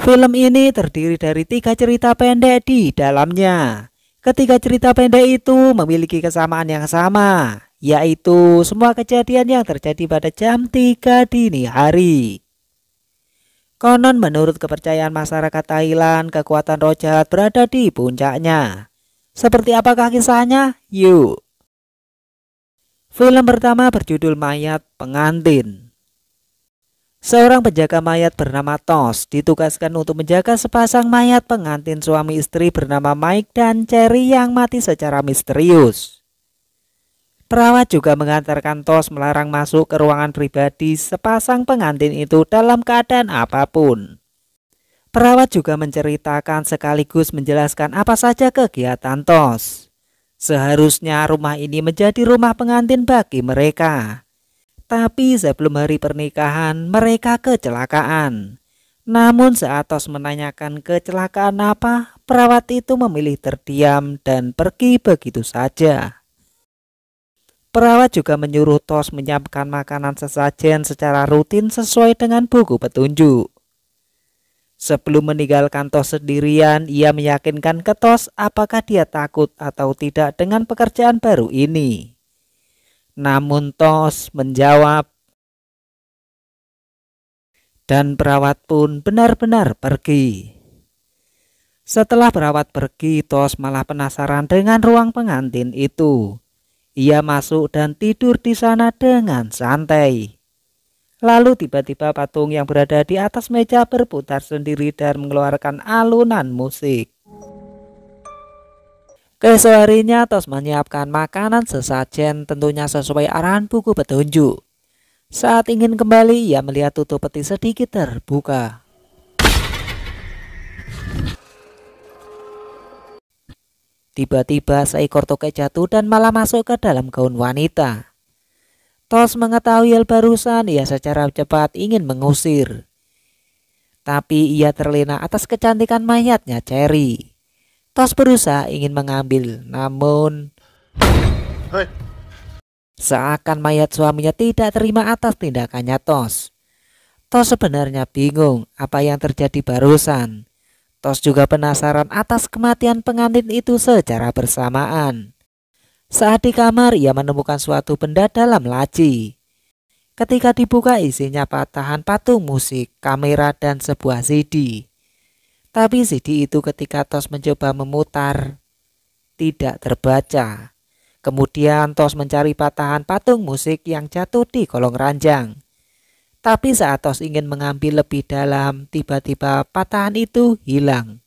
Film ini terdiri dari 3 cerita pendek di dalamnya. Ketiga cerita pendek itu memiliki kesamaan yang sama, yaitu semua kejadian yang terjadi pada jam 3 dini hari. Konon menurut kepercayaan masyarakat Thailand, kekuatan roh jahat berada di puncaknya. Seperti apakah kisahnya? Yuk. Film pertama berjudul Mayat Pengantin. Seorang penjaga mayat bernama Tos ditugaskan untuk menjaga sepasang mayat pengantin suami istri bernama Mike dan Cherry yang mati secara misterius. Perawat juga mengantarkan Tos melarang masuk ke ruangan pribadi sepasang pengantin itu dalam keadaan apapun. Perawat juga menceritakan sekaligus menjelaskan apa saja kegiatan Tos. Seharusnya rumah ini menjadi rumah pengantin bagi mereka. Tapi sebelum hari pernikahan mereka kecelakaan. Namun saat Tos menanyakan kecelakaan apa, perawat itu memilih terdiam dan pergi begitu saja. Perawat juga menyuruh Tos menyiapkan makanan sesajen secara rutin sesuai dengan buku petunjuk. Sebelum meninggalkan Tos sendirian, ia meyakinkan ke Tos apakah dia takut atau tidak dengan pekerjaan baru ini. Namun Tos menjawab, dan perawat pun benar-benar pergi. Setelah perawat pergi, Tos malah penasaran dengan ruang pengantin itu. Ia masuk dan tidur di sana dengan santai. Lalu tiba-tiba patung yang berada di atas meja berputar sendiri dan mengeluarkan alunan musik. Keesok harinya Tos menyiapkan makanan sesajen tentunya sesuai arahan buku petunjuk. Saat ingin kembali ia melihat tutup peti sedikit terbuka. Tiba-tiba seekor tokek jatuh dan malah masuk ke dalam gaun wanita. Tos mengetahui hal barusan, ia secara cepat ingin mengusir. Tapi ia terlena atas kecantikan mayatnya Cherry. Tos berusaha ingin mengambil, namun seakan mayat suaminya tidak terima atas tindakannya Tos. Tos sebenarnya bingung apa yang terjadi barusan. Tos juga penasaran atas kematian pengantin itu secara bersamaan. Saat di kamar ia menemukan suatu benda dalam laci. Ketika dibuka isinya patahan patung musik, kamera dan sebuah CD. Tapi CD itu ketika Tos mencoba memutar tidak terbaca. Kemudian Tos mencari patahan patung musik yang jatuh di kolong ranjang. Tapi saat Tos ingin mengambil lebih dalam, tiba-tiba patahan itu hilang.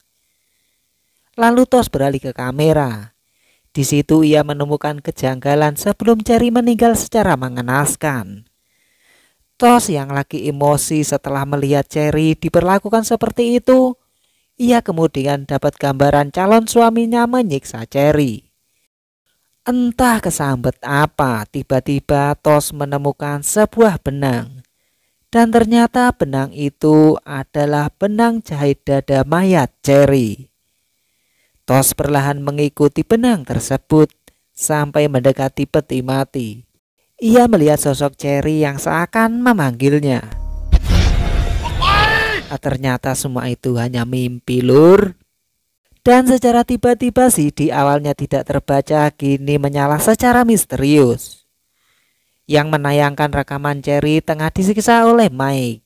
Lalu Tos beralih ke kamera. Di situ ia menemukan kejanggalan sebelum Cherry meninggal secara mengenaskan. Tos yang lagi emosi setelah melihat Cherry diperlakukan seperti itu, ia kemudian dapat gambaran calon suaminya menyiksa Cherry. Entah kesambet apa, tiba-tiba Tos menemukan sebuah benang. Dan ternyata benang itu adalah benang jahit dada mayat Cherry. Tos perlahan mengikuti benang tersebut sampai mendekati peti mati. Ia melihat sosok Cherry yang seakan memanggilnya. Ternyata semua itu hanya mimpi lur. Dan secara tiba-tiba CD awalnya tidak terbaca kini menyala secara misterius. Yang menayangkan rekaman Cherry tengah disiksa oleh Mike.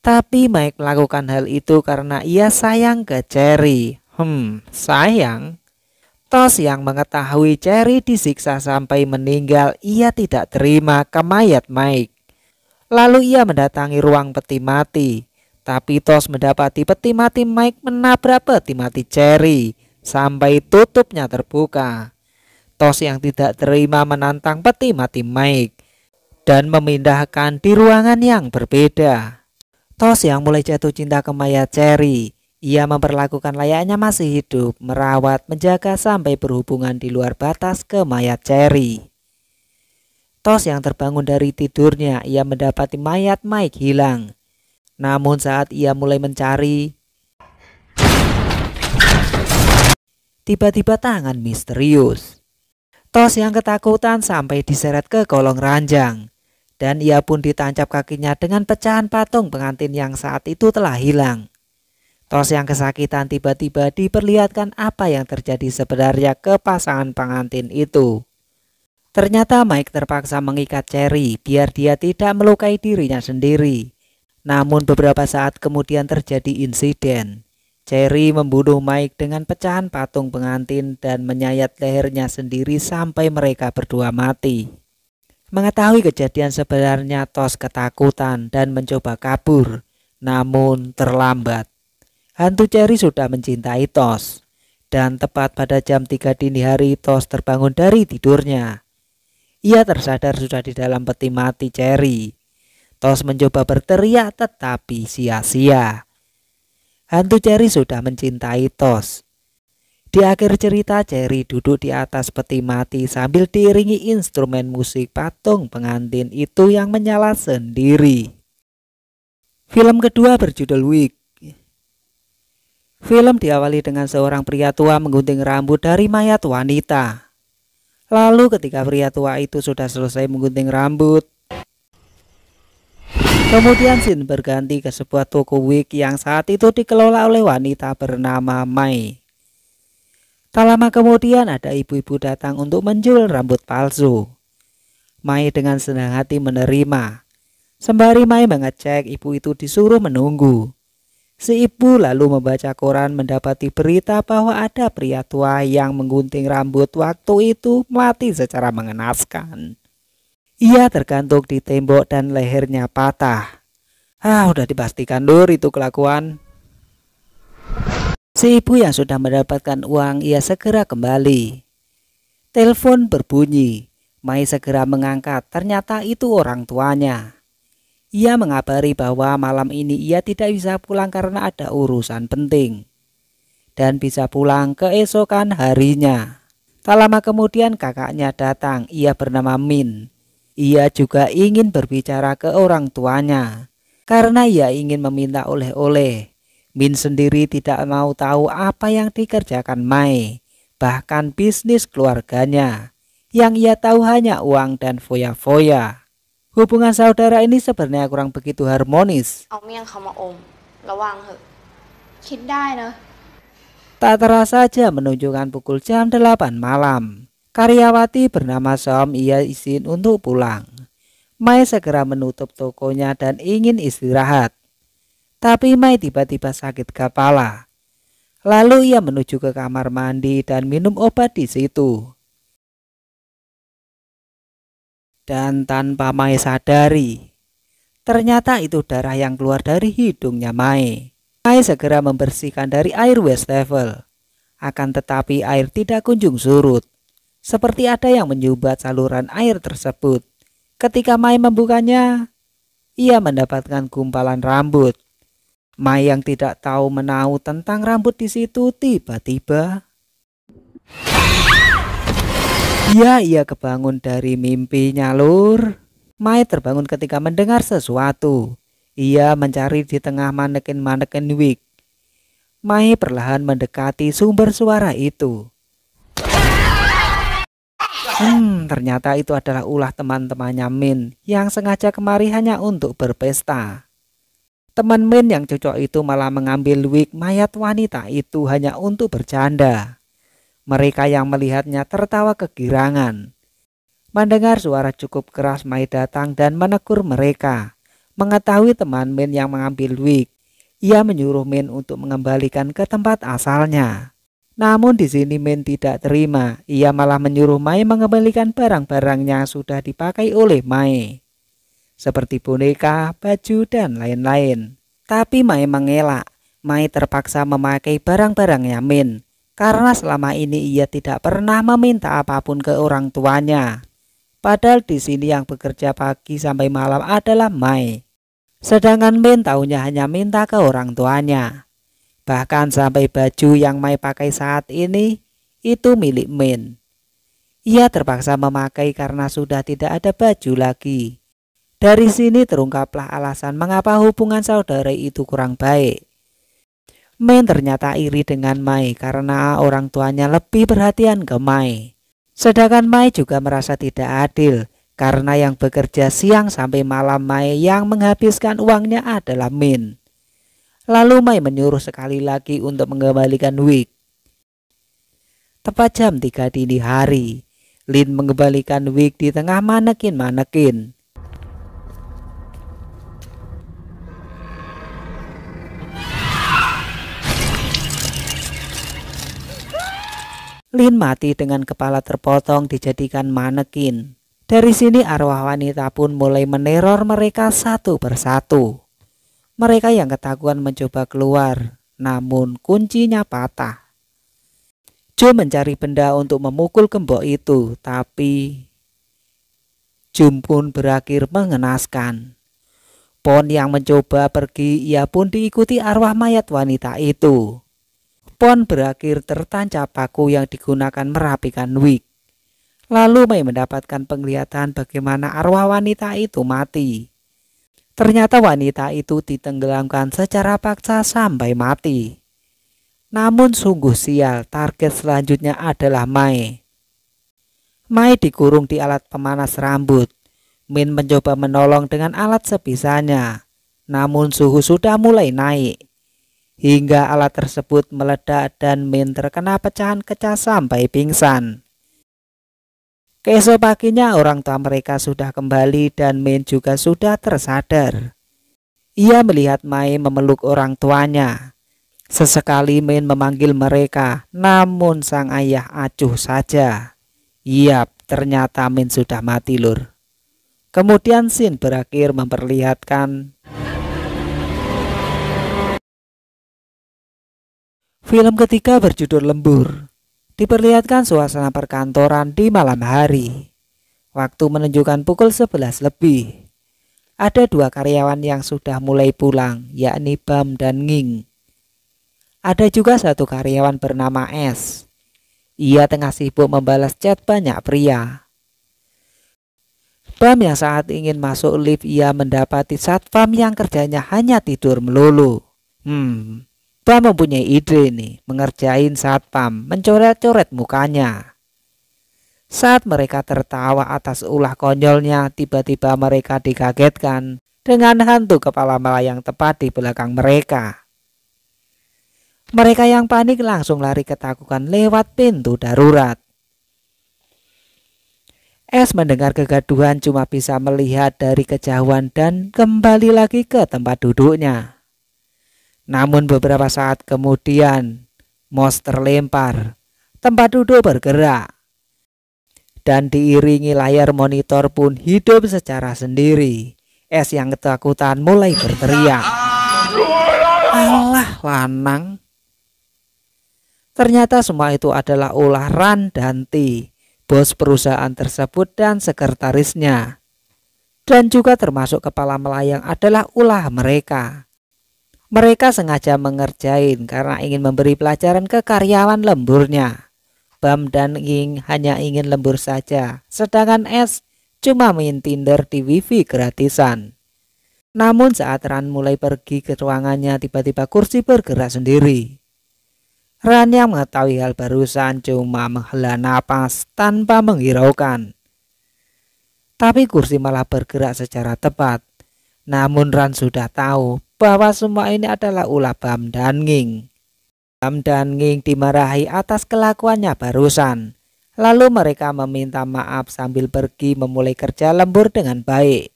Tapi Mike melakukan hal itu karena ia sayang ke Cherry. Sayang? Tos yang mengetahui Cherry disiksa sampai meninggal, ia tidak terima ke mayat Mike. Lalu ia mendatangi ruang peti mati. Tapi Tos mendapati peti mati Mike menabrak peti mati Cherry sampai tutupnya terbuka. Tos yang tidak terima menantang peti mati Mike dan memindahkan di ruangan yang berbeda. Tos yang mulai jatuh cinta ke mayat Cherry. Ia memperlakukan layaknya masih hidup, merawat, menjaga sampai berhubungan di luar batas ke mayat Cherry. Tos yang terbangun dari tidurnya, ia mendapati mayat Mike hilang. Namun saat ia mulai mencari, tiba-tiba tangan misterius. Tos yang ketakutan sampai diseret ke kolong ranjang. Dan ia pun ditancap kakinya dengan pecahan patung pengantin yang saat itu telah hilang. Tos yang kesakitan tiba-tiba diperlihatkan apa yang terjadi sebenarnya ke pasangan pengantin itu. Ternyata Mike terpaksa mengikat Cherry biar dia tidak melukai dirinya sendiri. Namun beberapa saat kemudian terjadi insiden. Cherry membunuh Mike dengan pecahan patung pengantin dan menyayat lehernya sendiri sampai mereka berdua mati. Mengetahui kejadian sebenarnya, Tos ketakutan dan mencoba kabur, namun terlambat. Hantu Cherry sudah mencintai Tos, dan tepat pada jam 3 dini hari Tos terbangun dari tidurnya. Ia tersadar sudah di dalam peti mati Cherry. Tos mencoba berteriak tetapi sia-sia. Hantu Cherry sudah mencintai Tos. Di akhir cerita Cherry duduk di atas peti mati sambil diiringi instrumen musik patung pengantin itu yang menyala sendiri. Film kedua berjudul Wig. Film diawali dengan seorang pria tua menggunting rambut dari mayat wanita. Lalu ketika pria tua itu sudah selesai menggunting rambut, kemudian scene berganti ke sebuah toko wig yang saat itu dikelola oleh wanita bernama Mai. Tak lama kemudian ada ibu-ibu datang untuk menjual rambut palsu. Mai dengan senang hati menerima. Sembari Mai mengecek, ibu itu disuruh menunggu. Si ibu lalu membaca koran mendapati berita bahwa ada pria tua yang menggunting rambut waktu itu mati secara mengenaskan. Ia tergantung di tembok dan lehernya patah. Udah dipastikan lur itu kelakuan. Si ibu yang sudah mendapatkan uang ia segera kembali. Telepon berbunyi. Mai segera mengangkat, ternyata itu orang tuanya. Ia mengabari bahwa malam ini ia tidak bisa pulang karena ada urusan penting. Dan bisa pulang keesokan harinya. Tak lama kemudian kakaknya datang, ia bernama Min. Ia juga ingin berbicara ke orang tuanya. Karena ia ingin meminta oleh-oleh. Min sendiri tidak mau tahu apa yang dikerjakan Mai. Bahkan bisnis keluarganya. Yang ia tahu hanya uang dan foya-foya. Hubungan saudara ini sebenarnya kurang begitu harmonis. Tak terasa saja menunjukkan pukul jam 8 malam. Karyawati bernama Som ia izin untuk pulang. Mai segera menutup tokonya dan ingin istirahat. Tapi Mai tiba-tiba sakit kepala. Lalu ia menuju ke kamar mandi dan minum obat di situ. Dan tanpa Mai sadari, ternyata itu darah yang keluar dari hidungnya Mai. Mai segera membersihkan dari air wastafel. Akan tetapi air tidak kunjung surut. Seperti ada yang menyumbat saluran air tersebut. Ketika Mai membukanya, ia mendapatkan gumpalan rambut. Mai yang tidak tahu menahu tentang rambut di situ tiba-tiba ia kebangun dari mimpinya lur. Mai terbangun ketika mendengar sesuatu. Ia mencari di tengah maneken-maneken wig. Mai perlahan mendekati sumber suara itu. Ternyata itu adalah ulah teman-temannya Min yang sengaja kemari hanya untuk berpesta. Teman Min yang cocok itu malah mengambil wig mayat wanita itu hanya untuk bercanda. Mereka yang melihatnya tertawa kegirangan. Mendengar suara cukup keras, Mai datang dan menegur mereka. Mengetahui teman Min yang mengambil wig, ia menyuruh Min untuk mengembalikan ke tempat asalnya. Namun di sini Min tidak terima. Ia malah menyuruh Mai mengembalikan barang-barangnya yang sudah dipakai oleh Mai, seperti boneka, baju, dan lain-lain. Tapi Mai mengelak. Mai terpaksa memakai barang-barangnya Min. Karena selama ini ia tidak pernah meminta apapun ke orang tuanya. Padahal di sini yang bekerja pagi sampai malam adalah Mai. Sedangkan Min tahunya hanya minta ke orang tuanya. Bahkan sampai baju yang Mai pakai saat ini itu milik Min. Ia terpaksa memakai karena sudah tidak ada baju lagi. Dari sini terungkaplah alasan mengapa hubungan saudara itu kurang baik. Min ternyata iri dengan Mai karena orang tuanya lebih perhatian ke Mai. Sedangkan Mai juga merasa tidak adil karena yang bekerja siang sampai malam Mai yang menghabiskan uangnya adalah Min. Lalu Mai menyuruh sekali lagi untuk mengembalikan wig. Tepat jam 3 dini hari, Lin mengembalikan wig di tengah manekin-manekin. Lin mati dengan kepala terpotong dijadikan manekin. Dari sini arwah wanita pun mulai meneror mereka satu persatu. Mereka yang ketakutan mencoba keluar, namun kuncinya patah. Jo mencari benda untuk memukul gembok itu, tapi Jum pun berakhir mengenaskan. Pon yang mencoba pergi, ia pun diikuti arwah mayat wanita itu. Pon berakhir tertancap paku yang digunakan merapikan wig. Lalu Mai mendapatkan penglihatan bagaimana arwah wanita itu mati. Ternyata wanita itu ditenggelamkan secara paksa sampai mati. Namun sungguh sial, target selanjutnya adalah Mai. Mai dikurung di alat pemanas rambut. Min mencoba menolong dengan alat sebisanya. Namun suhu sudah mulai naik. Hingga alat tersebut meledak dan Min terkena pecahan kaca sampai pingsan. Keesok paginya orang tua mereka sudah kembali dan Min juga sudah tersadar. Ia melihat Mai memeluk orang tuanya. Sesekali Min memanggil mereka, namun sang ayah acuh saja. Yap, ternyata Min sudah mati lur. Kemudian scene berakhir memperlihatkan film ketiga berjudul Lembur. Diperlihatkan suasana perkantoran di malam hari. Waktu menunjukkan pukul 11 lebih. Ada dua karyawan yang sudah mulai pulang, yakni Bam dan Nging. Ada juga satu karyawan bernama S. Ia tengah sibuk membalas chat banyak pria. Bam yang saat ingin masuk lift, ia mendapati satpam yang kerjanya hanya tidur melulu. Bam mempunyai ide nih, mengerjain satpam, mencoret-coret mukanya. Saat mereka tertawa atas ulah konyolnya, tiba-tiba mereka dikagetkan dengan hantu kepala melayang tepat di belakang mereka. Mereka yang panik langsung lari ketakutan lewat pintu darurat. S mendengar kegaduhan cuma bisa melihat dari kejauhan dan kembali lagi ke tempat duduknya. Namun beberapa saat kemudian, mouse terlempar, tempat duduk bergerak, dan diiringi layar monitor pun hidup secara sendiri. S yang ketakutan mulai berteriak, "Alah lanang!" Ternyata semua itu adalah ulah Ran dan Ti, bos perusahaan tersebut dan sekretarisnya. Dan juga termasuk kepala melayang adalah ulah mereka. Mereka sengaja mengerjain karena ingin memberi pelajaran ke karyawan lemburnya. Bam dan Nging hanya ingin lembur saja, sedangkan S cuma main Tinder di wifi gratisan. Namun saat Ran mulai pergi ke ruangannya, tiba-tiba kursi bergerak sendiri. Ran yang mengetahui hal barusan cuma menghela napas tanpa menghiraukan. Tapi kursi malah bergerak secara tepat. Namun Ran sudah tahu bahwa semua ini adalah ulah Bam dan Nging. Bam dan Nging dimarahi atas kelakuannya barusan. Lalu mereka meminta maaf sambil pergi memulai kerja lembur dengan baik.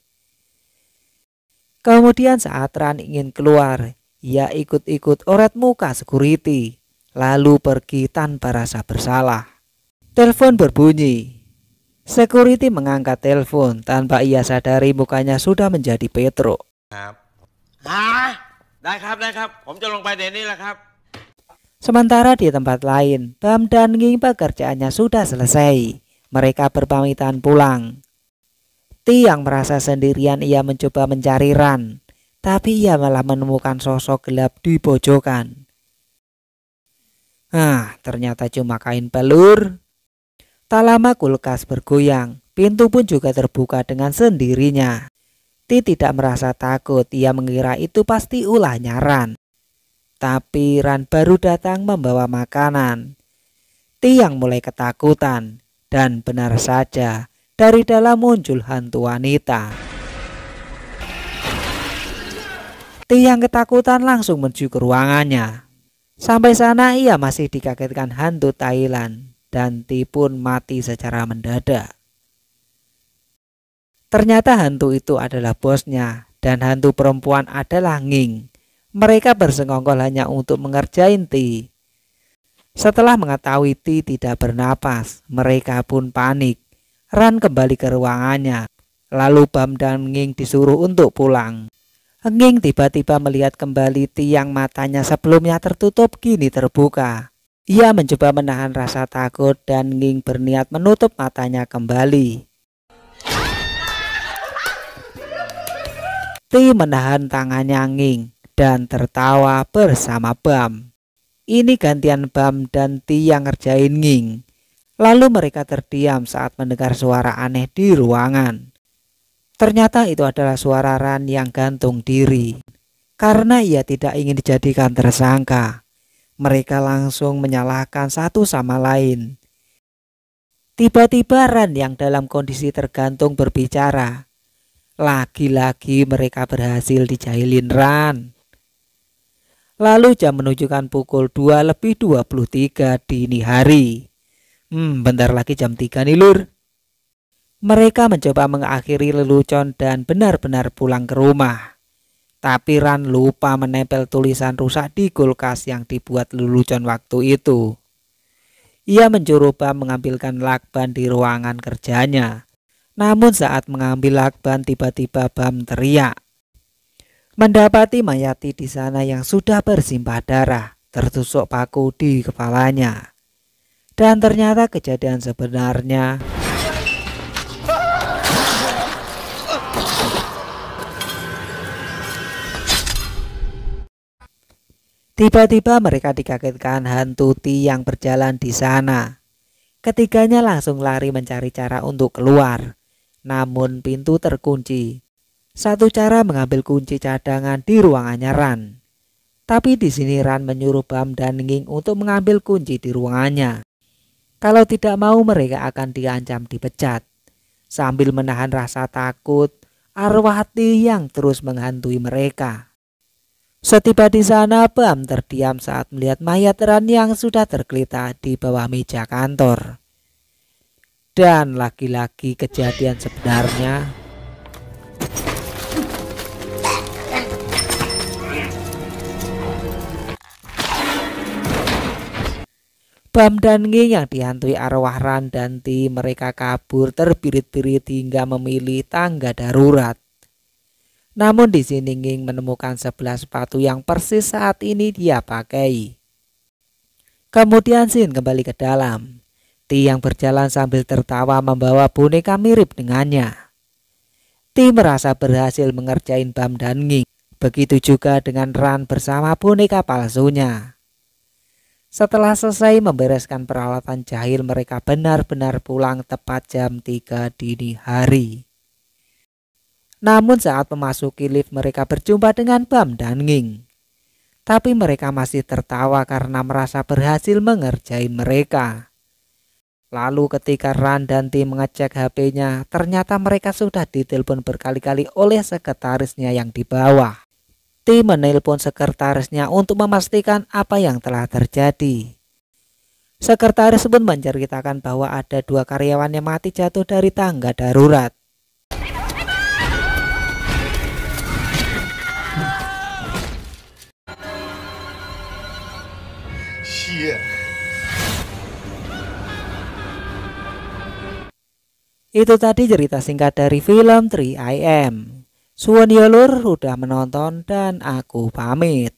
Kemudian saat Ran ingin keluar, ia ikut-ikut oret muka security, lalu pergi tanpa rasa bersalah. Telepon berbunyi. Security mengangkat telepon tanpa ia sadari mukanya sudah menjadi Petro. ได้ครับผมจะลงไปเดี๋ยวนี้แหละครับ Sementara di tempat lain, Bam dan Nging pekerjaannya sudah selesai. Mereka berpamitan pulang. Ti yang merasa sendirian, ia mencoba mencari Ran, tapi ia malah menemukan sosok gelap di pojokan. Ternyata cuma kain pelur. Tak lama kulkas bergoyang, pintu pun juga terbuka dengan sendirinya. Ti tidak merasa takut, ia mengira itu pasti ulahnya Ran. Tapi Ran baru datang membawa makanan. Ti yang mulai ketakutan, dan benar saja dari dalam muncul hantu wanita. Ti yang ketakutan langsung menuju ke ruangannya. Sampai sana ia masih dikagetkan hantu Thailand dan Ti pun mati secara mendadak. Ternyata hantu itu adalah bosnya dan hantu perempuan adalah Nging. Mereka bersengkongkol hanya untuk mengerjain Ti. Setelah mengetahui Ti tidak bernapas, mereka pun panik. Ran kembali ke ruangannya. Lalu Bam dan Nging disuruh untuk pulang. Nging tiba-tiba melihat kembali Ti yang matanya sebelumnya tertutup kini terbuka. Ia mencoba menahan rasa takut dan Nging berniat menutup matanya kembali. Ti menahan tangannya Nging dan tertawa bersama Bam. Ini gantian Bam dan Ti yang ngerjain Nging. Lalu mereka terdiam saat mendengar suara aneh di ruangan. Ternyata itu adalah suara Ran yang gantung diri. Karena ia tidak ingin dijadikan tersangka, mereka langsung menyalahkan satu sama lain. Tiba-tiba Ran yang dalam kondisi tergantung berbicara. Lagi-lagi mereka berhasil dijahilin Ran. Lalu jam menunjukkan pukul 2:23 dini hari. Bentar lagi jam 3 nih lur. Mereka mencoba mengakhiri lelucon dan benar-benar pulang ke rumah. Tapi Ran lupa menempel tulisan rusak di kulkas yang dibuat lelucon waktu itu. Ia menyuruh Bam mengambilkan lakban di ruangan kerjanya. Namun saat mengambil lakban tiba-tiba Bam teriak. Mendapati mayat di sana yang sudah bersimbah darah, tertusuk paku di kepalanya. Dan ternyata kejadian sebenarnya tiba-tiba mereka dikagetkan hantu Ti yang berjalan di sana. Ketiganya langsung lari mencari cara untuk keluar. Namun pintu terkunci. Satu cara mengambil kunci cadangan di ruangannya Ran. Tapi di sini Ran menyuruh Bam dan Nging untuk mengambil kunci di ruangannya. Kalau tidak mau mereka akan diancam dipecat. Sambil menahan rasa takut, arwah Ti yang terus menghantui mereka. Setiba di sana Bam terdiam saat melihat mayat Ran yang sudah tergeletak di bawah meja kantor. Dan lagi-lagi kejadian sebenarnya. Bam dan Nging yang dihantui arwah Ran dan Ti mereka kabur terbirit-birit hingga memilih tangga darurat. Namun di sini Nging menemukan 11 sepatu yang persis saat ini dia pakai. Kemudian Sin kembali ke dalam. Ti yang berjalan sambil tertawa membawa boneka mirip dengannya. Ti merasa berhasil mengerjain Bam dan Nging. Begitu juga dengan Ran bersama boneka palsunya. Setelah selesai membereskan peralatan jahil, mereka benar-benar pulang tepat jam 3 dini hari. Namun saat memasuki lift mereka berjumpa dengan Bam dan Nging. Tapi mereka masih tertawa karena merasa berhasil mengerjain mereka. Lalu ketika Ran dan Ti mengecek HP-nya, ternyata mereka sudah ditelepon berkali-kali oleh sekretarisnya yang di bawah. Ti menelpon sekretarisnya untuk memastikan apa yang telah terjadi. Sekretaris pun menceritakan bahwa ada 2 karyawan yang mati jatuh dari tangga darurat. Itu tadi cerita singkat dari film 3 I Am. Suwun ya lur udah menonton dan aku pamit.